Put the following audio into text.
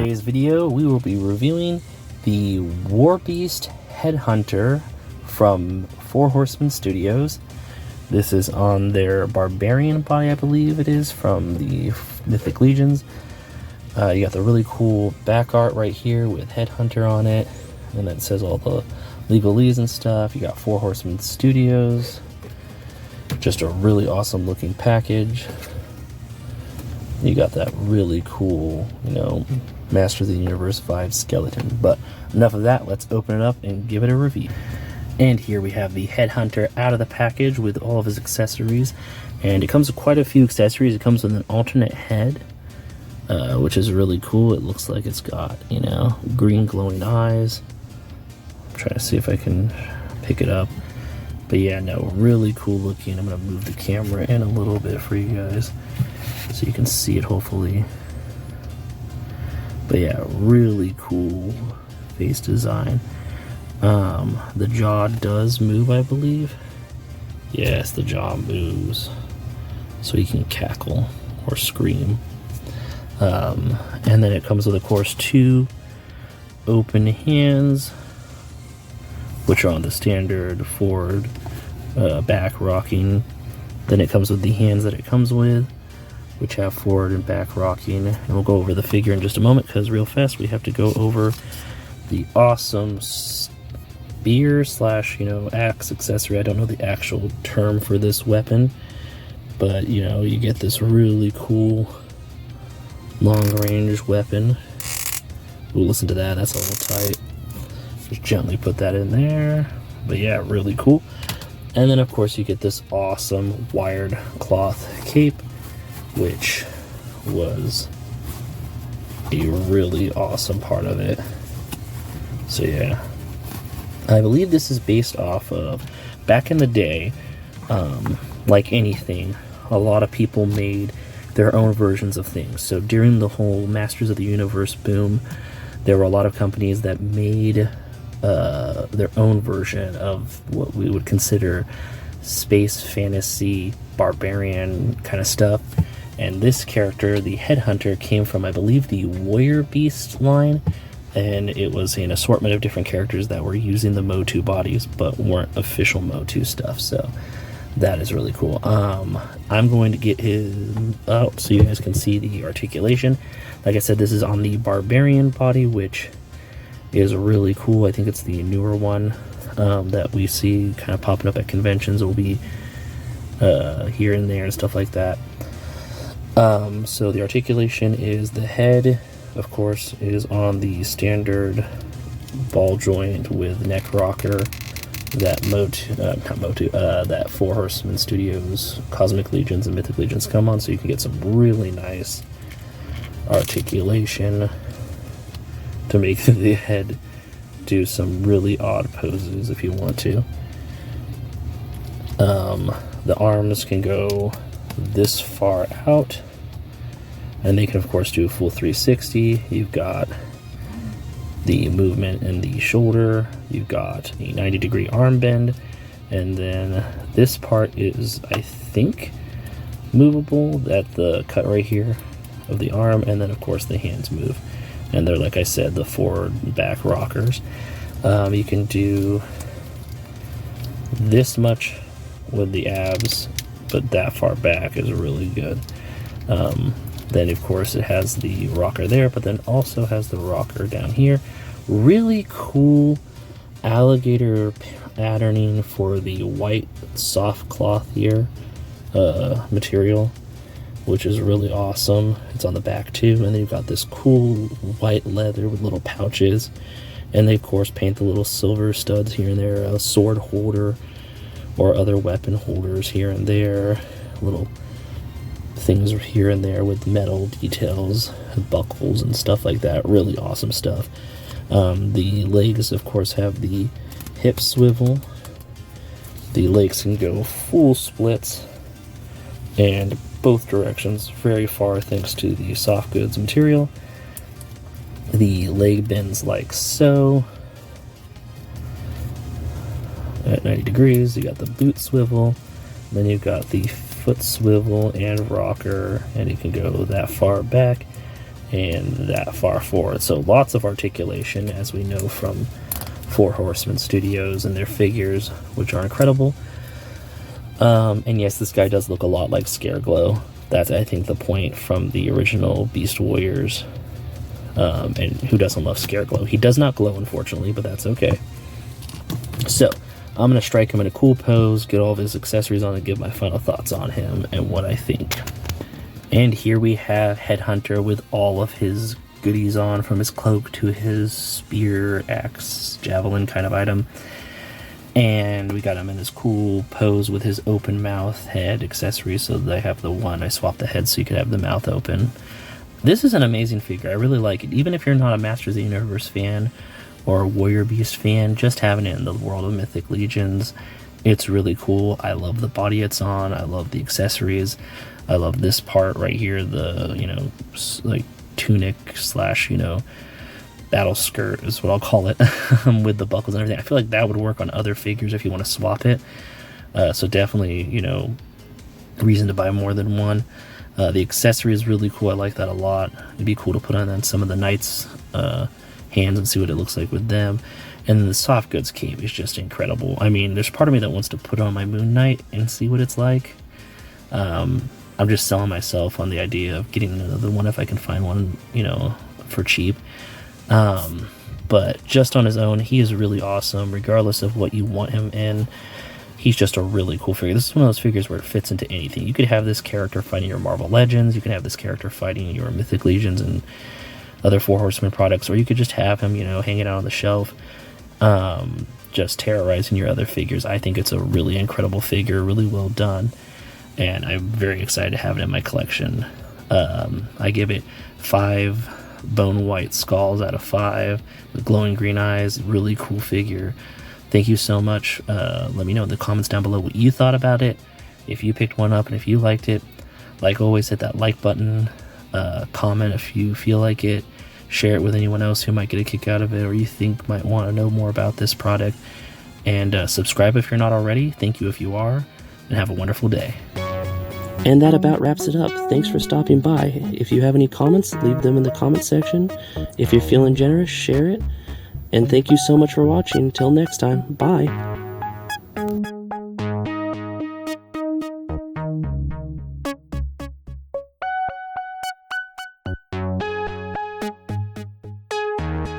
today's video, we will be reviewing the War Beast Headhunter from Horsemen Studios. This is on their Barbarian body, I believe it is, from the Mythic Legions. You got the really cool back art right here with Headhunter on it, and then it says all the legalese and stuff. You got Horsemen Studios. Just a really awesome looking package. You got that really cool, Master of the Universe vibe skeleton. But enough of that, let's open it up and give it a review. And here we have the Headhunter out of the package with all of his accessories. And it comes with quite a few accessories. It comes with an alternate head, which is really cool. It looks like it's got, green glowing eyes. I'm trying to see if I can pick it up. But yeah, no, really cool looking. I'm going to move the camera in a little bit for you guys so you can see it, hopefully. But yeah, really cool face design. The jaw does move, I believe. Yes, the jaw moves, so he can cackle or scream. And then it comes with, of course, 2 open hands, which are on the standard forward back rocking. Then it comes with the hands that it comes with, which have forward and back rocking. And we'll go over the figure in just a moment, because real fast we have to go over the awesome spear slash axe accessory. I don't know the actual term for this weapon, but you get this really cool long range weapon. Ooh, listen to that, that's a little tight. Just gently put that in there. But yeah, really cool. And then of course you get this awesome wired cloth cape, which was a really awesome part of it. So yeah, I believe this is based off of, back in the day, like anything, a lot of people made their own versions of things. So during the whole Masters of the Universe boom, there were a lot of companies that made their own version of what we would consider space fantasy barbarian kind of stuff. And this character, the Headhunter, came from, I believe, the Warrior Beast line, and it was an assortment of different characters that were using the Motu bodies but weren't official Motu stuff. So that is really cool. I'm going to get him out so you guys can see the articulation. Like I said, this is on the Barbarian body, which is really cool. I think it's the newer one that we see kind of popping up at conventions. It will be here and there and stuff like that. So the articulation is, the head, of course, is on the standard ball joint with neck rocker that that Horsemen Studios Cosmic Legions and Mythic Legions come on, so you can get some really nice articulation to make the head do some really odd poses if you want to. The arms can go this far out, and they can of course do a full 360. You've got the movement in the shoulder, you've got a 90-degree arm bend, and then this part is, I think, movable at the cut right here of the arm, and then of course the hands move, and they're, like I said, the forward and back rockers. You can do this much with the abs, but that far back is really good. Then of course it has the rocker there, but then also has the rocker down here. Really cool alligator patterning for the white soft cloth here material, which is really awesome. It's on the back too, and then you've got this cool white leather with little pouches, and they of course paint the little silver studs here and there, a sword holder or other weapon holders here and there, little things here and there with metal details, buckles and stuff like that. Really awesome stuff. The legs of course have the hip swivel. The legs can go full splits and both directions very far thanks to the soft goods material. The leg bends like so at 90 degrees. You got the boot swivel, then you've got the foot swivel and rocker, and you can go that far back, and that far forward. So lots of articulation, as we know from Four Horsemen Studios and their figures, which are incredible. And yes, this guy does look a lot like Scareglow. That's, I think, the point from the original Beast Warriors. And who doesn't love Scareglow? He does not glow, unfortunately, but that's okay. So, I'm going to strike him in a cool pose, get all of his accessories on, and give my final thoughts on him and what I think. And here we have Headhunter with all of his goodies on, from his cloak to his spear, axe, javelin kind of item. And we got him in this cool pose with his open mouth head accessories. So they have the one, I swapped the head so you could have the mouth open. This is an amazing figure. I really like it. Even if you're not a Masters of the Universe fan or a Warrior Beast fan, just having it in the world of Mythic Legions, it's really cool. I love the body it's on. I love the accessories. I love this part right here, the, you know, like tunic slash, you know, battle skirt is what I'll call it, with the buckles and everything. I feel like that would work on other figures if you want to swap it. So definitely, you know, reason to buy more than one. The accessory is really cool. I like that a lot. It'd be cool to put on some of the knights' hands and see what it looks like with them. And then the soft goods cape is just incredible. I mean, there's part of me that wants to put on my Moon Knight and see what it's like. I'm just selling myself on the idea of getting another one if I can find one, you know, for cheap. But just on his own, he is really awesome, regardless of what you want him in. He's just a really cool figure. This is one of those figures where it fits into anything. You could have this character fighting your Marvel Legends, you could have this character fighting your Mythic Legions and other Four Horsemen products, or you could just have him, you know, hanging out on the shelf, just terrorizing your other figures. I think it's a really incredible figure, really well done, and I'm very excited to have it in my collection. I give it 5 bone white skulls out of 5 with glowing green eyes. Really cool figure. Thank you so much. Let me know in the comments down below what you thought about it, if you picked one up and if you liked it. Like always, hit that like button, comment if you feel like it, share it with anyone else who might get a kick out of it or you think might want to know more about this product, and subscribe if you're not already. Thank you if you are, and have a wonderful day. And that about wraps it up. Thanks for stopping by. If you have any comments, leave them in the comment section. If you're feeling generous, share it. And thank you so much for watching. Until next time, bye.